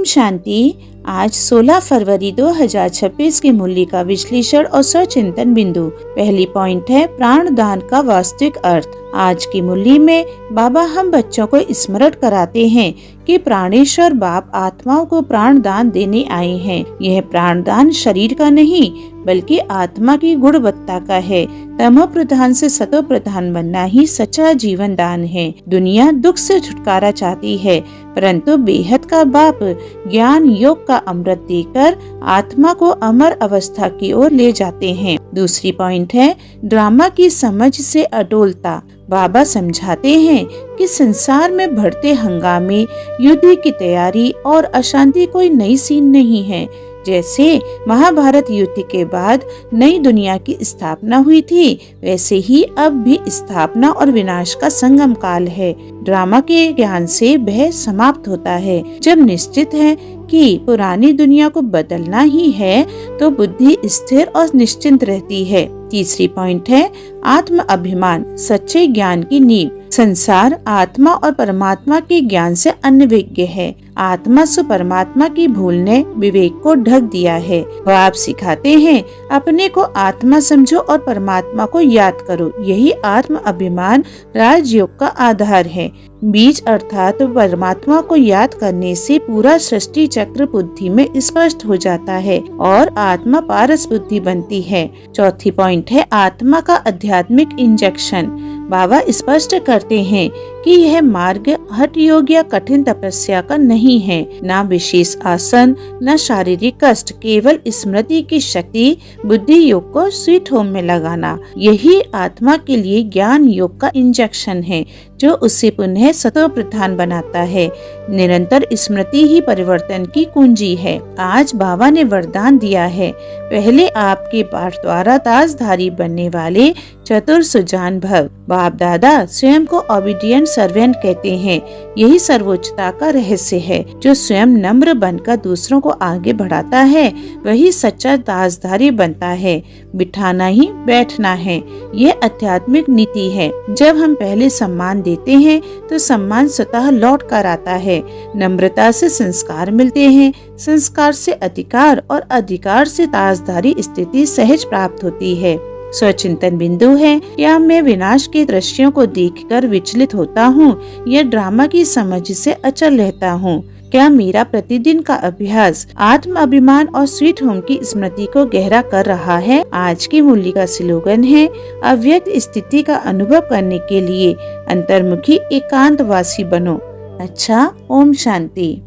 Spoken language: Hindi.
ओम शांति। आज 16 फरवरी 2026 की मूल्य का विश्लेषण और सचिंतन बिंदु। पहली पॉइंट है प्राणदान का वास्तविक अर्थ। आज की मूल्य में बाबा हम बच्चों को स्मरण कराते हैं कि प्राणेश्वर बाप आत्माओं को प्राणदान देने आए हैं। यह प्राणदान शरीर का नहीं बल्कि आत्मा की गुणवत्ता का है। तमो प्रधान से सतो प्रधान बनना ही सच्चा जीवन दान है। दुनिया दुख से छुटकारा चाहती है, परंतु बेहद का बाप ज्ञान योग का अमृत देकर आत्मा को अमर अवस्था की ओर ले जाते हैं। दूसरी पॉइंट है ड्रामा की समझ से अडोलता। बाबा समझाते हैं कि संसार में बढ़ते हंगामे, युद्ध की तैयारी और अशांति कोई नई सीन नहीं है। जैसे महाभारत युद्ध के बाद नई दुनिया की स्थापना हुई थी, वैसे ही अब भी स्थापना और विनाश का संगम काल है। ड्रामा के ज्ञान से भय समाप्त होता है। जब निश्चित है कि पुरानी दुनिया को बदलना ही है तो बुद्धि स्थिर और निश्चिंत रहती है। तीसरी पॉइंट है आत्म अभिमान सच्चे ज्ञान की नींव। संसार आत्मा और परमात्मा के ज्ञान से अनभिज्ञ है। आत्मा से परमात्मा की भूल ने विवेक को ढक दिया है। वह आप सिखाते हैं अपने को आत्मा समझो और परमात्मा को याद करो। यही आत्म अभिमान राजयोग का आधार है। बीज अर्थात परमात्मा को याद करने से पूरा सृष्टि चक्र बुद्धि में स्पष्ट हो जाता है और आत्मा पारस बुद्धि बनती है। चौथी पॉइंट है आत्मा का आध्यात्मिक इंजेक्शन। बाबा स्पष्ट करते हैं कि यह मार्ग हठ योग या कठिन तपस्या का नहीं है, न विशेष आसन न शारीरिक कष्ट, केवल स्मृति की शक्ति बुद्धि योग को स्वीट होम में लगाना। यही आत्मा के लिए ज्ञान योग का इंजेक्शन है जो उसे पुनः सतो प्रधान बनाता है। निरंतर स्मृति ही परिवर्तन की कुंजी है। आज बाबा ने वरदान दिया है, पहले आपके पाठ द्वारा ताजधारी बनने वाले चतुर सुजान भव। बाप दादा स्वयं को ओबीडिएंट सर्वेंट कहते हैं। यही सर्वोच्चता का रहस्य है। जो स्वयं नम्र बनकर दूसरों को आगे बढ़ाता है वही सच्चा ताजधारी बनता है। बिठाना ही बैठना है, यह आध्यात्मिक नीति है। जब हम पहले सम्मान देते हैं तो सम्मान स्वतः लौट कर आता है। नम्रता से संस्कार मिलते हैं, संस्कार से अधिकार और अधिकार से ताजधारी स्थिति सहज प्राप्त होती है। स्वचिंतन बिंदु है, क्या मैं विनाश के दृश्यों को देखकर विचलित होता हूँ या ड्रामा की समझ से अचल रहता हूँ? क्या मेरा प्रतिदिन का अभ्यास आत्म अभिमान और स्वीट होम की स्मृति को गहरा कर रहा है? आज की मूल्य का स्लोगन है अव्यक्त स्थिति का अनुभव करने के लिए अंतर्मुखी एकांतवासी बनो। अच्छा, ओम शांति।